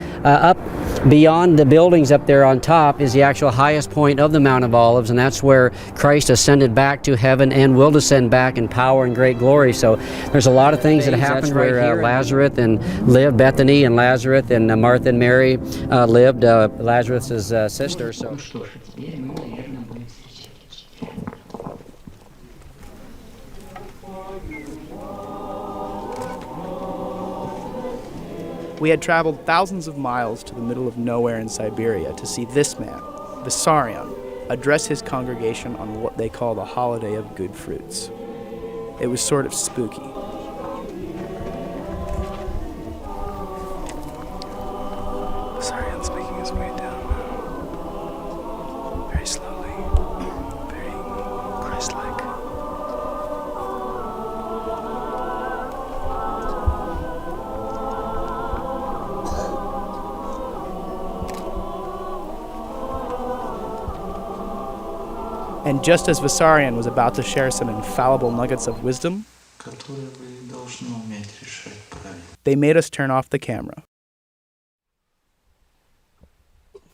Up beyond the buildings up there on top is the actual highest point of the Mount of Olives, and that's where Christ ascended back to heaven and will descend back in power and great glory. So there's a lot of things that happened where Lazarus lived, Bethany and Lazarus and Martha and Mary lived, Lazarus' sister. So. We had traveled thousands of miles to the middle of nowhere in Siberia to see this man, Vissarion, address his congregation on what they call the holiday of good fruits. It was sort of spooky. Vissarion's making his way down now. Very slowly, very Christ-like. And just as Vissarion was about to share some infallible nuggets of wisdom, they made us turn off the camera.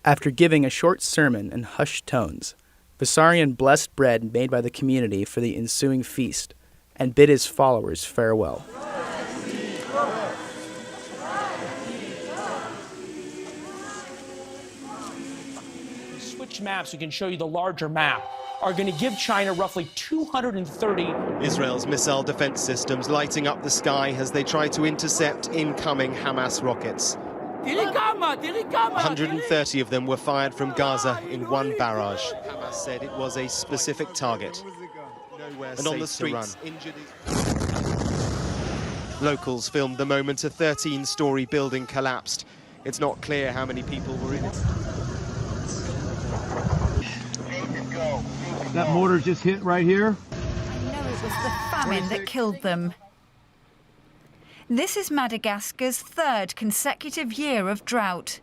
After giving a short sermon in hushed tones, Vissarion blessed bread made by the community for the ensuing feast and bid his followers farewell. Switch maps, we can show you the larger map, are going to give China roughly 230. Israel's missile defense systems lighting up the sky as they try to intercept incoming Hamas rockets. 130 of them were fired from Gaza in one barrage. Hamas said it was a specific target. And on the streets, injured. Locals filmed the moment a 13-story building collapsed. It's not clear how many people were in it. That mortar just hit right here. I know it was the famine that killed them. This is Madagascar's third consecutive year of drought.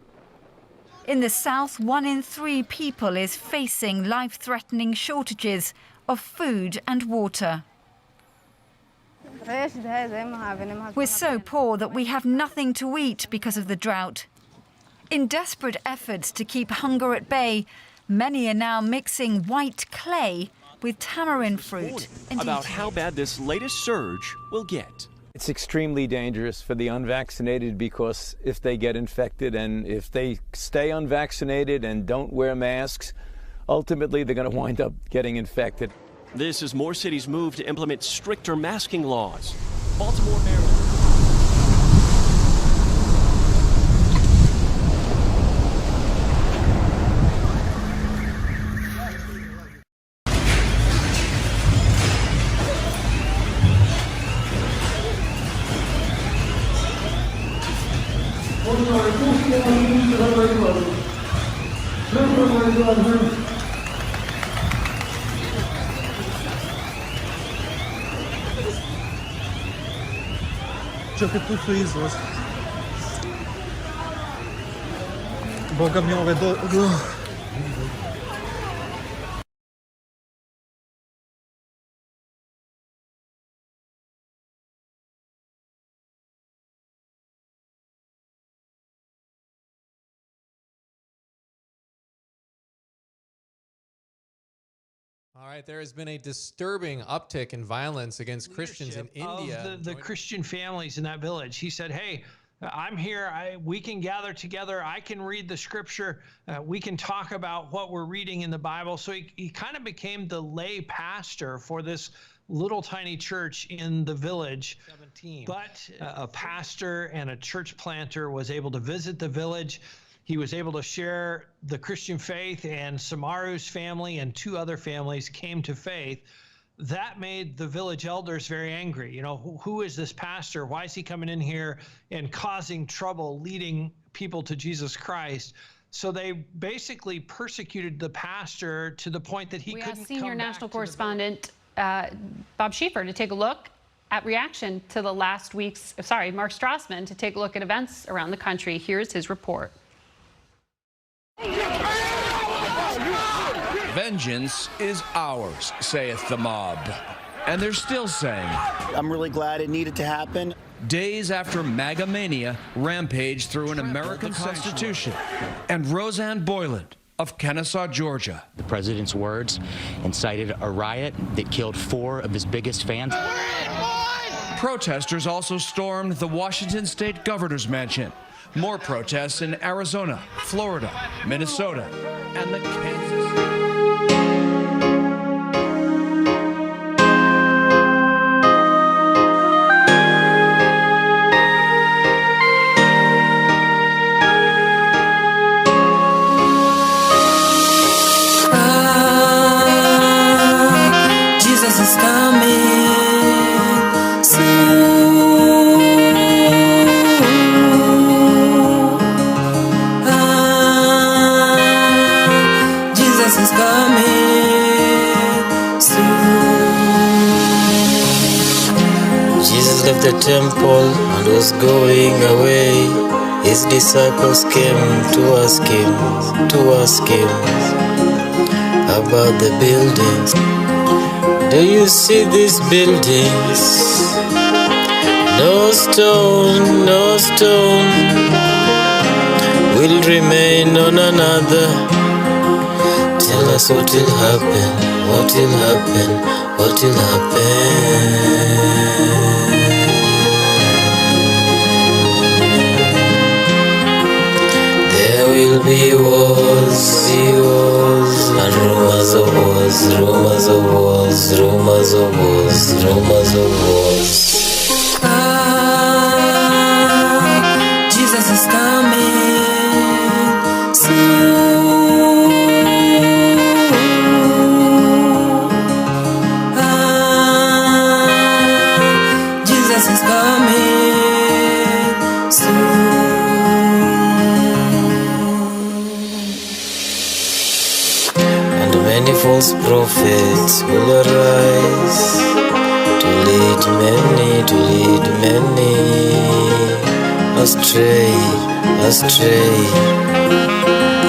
In the south, 1 in 3 people is facing life-threatening shortages of food and water. We're so poor that we have nothing to eat because of the drought. In desperate efforts to keep hunger at bay, many are now mixing white clay with tamarind fruit and about how bad this latest surge will get. It's extremely dangerous for the unvaccinated because if they get infected and if they stay unvaccinated and don't wear masks, ultimately they're going to wind up getting infected. This as more cities move to implement stricter masking laws. Baltimore, Maryland. Trochę tu jest los. Bo kamiowe do... All right, there has been a disturbing uptick in violence against Christians in India. Of the Christian families in that village. He said, hey, I'm here. We can gather together. I can read the scripture. We can talk about what we're reading in the Bible. So he kind of became the lay pastor for this little tiny church in the village. 17. But a pastor and a church planter was able to visit the village. He was able to share the Christian faith, and Samaru's family and 2 other families came to faith. That made the village elders very angry. You know, who is this pastor? Why is he coming in here and causing trouble, leading people to Jesus Christ? So they basically persecuted the pastor to the point that he couldn't come back. We asked senior national correspondent Bob Schieffer to take a look at reaction to the last week's, Mark Strassman, to take a look at events around the country. Here's his report. Vengeance is ours, saith the mob. And they're still saying. I'm really glad it needed to happen. days after MAGA mania rampaged through an American Constitution, and Roseanne Boyland of Kennesaw, Georgia. The president's words incited a riot that killed 4 of his biggest fans. Protesters also stormed the Washington State Governor's Mansion. More protests in Arizona, Florida, Minnesota, and the Kansas. Jesus is coming soon. Jesus is coming soon. Jesus left the temple and was going away. His disciples came to ask him about the buildings. Do you see these buildings? No stone will remain on another. Tell us what will happen, what will happen, what will happen. There will be wars, and rumors of wars, rumors of wars, rumors of wars, rumors of wars. Jesus is coming soon. Jesus is coming soon. Many false prophets will arise to lead many astray.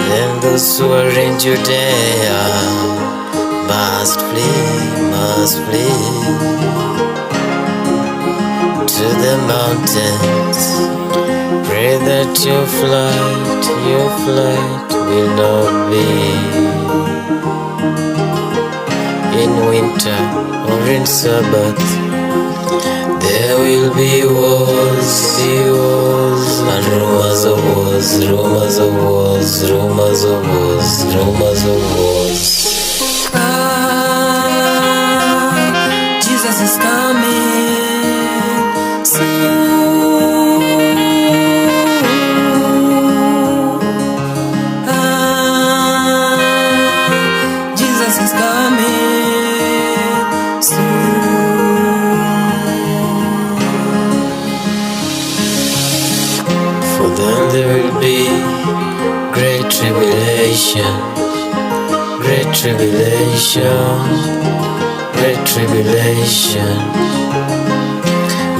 Then those who are in Judea must flee to the mountains. Pray that your flight will not be in winter or in Sabbath. There will be wars, and rumors of wars, rumors of wars, rumors of wars, rumors of wars. Jesus is coming soon. Jesus is coming soon. For then there will be great tribulation, great tribulation, great tribulation.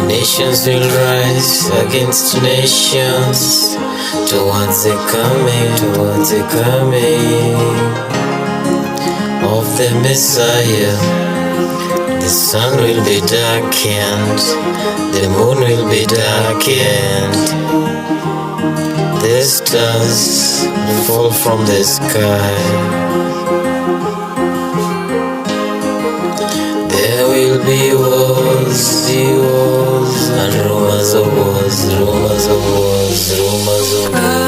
Nations will rise against nations towards the coming of the Messiah. The sun will be darkened, the moon will be darkened, the stars will fall from the sky. There will be wars, and rumors of wars, rumors of wars, rumors of wars.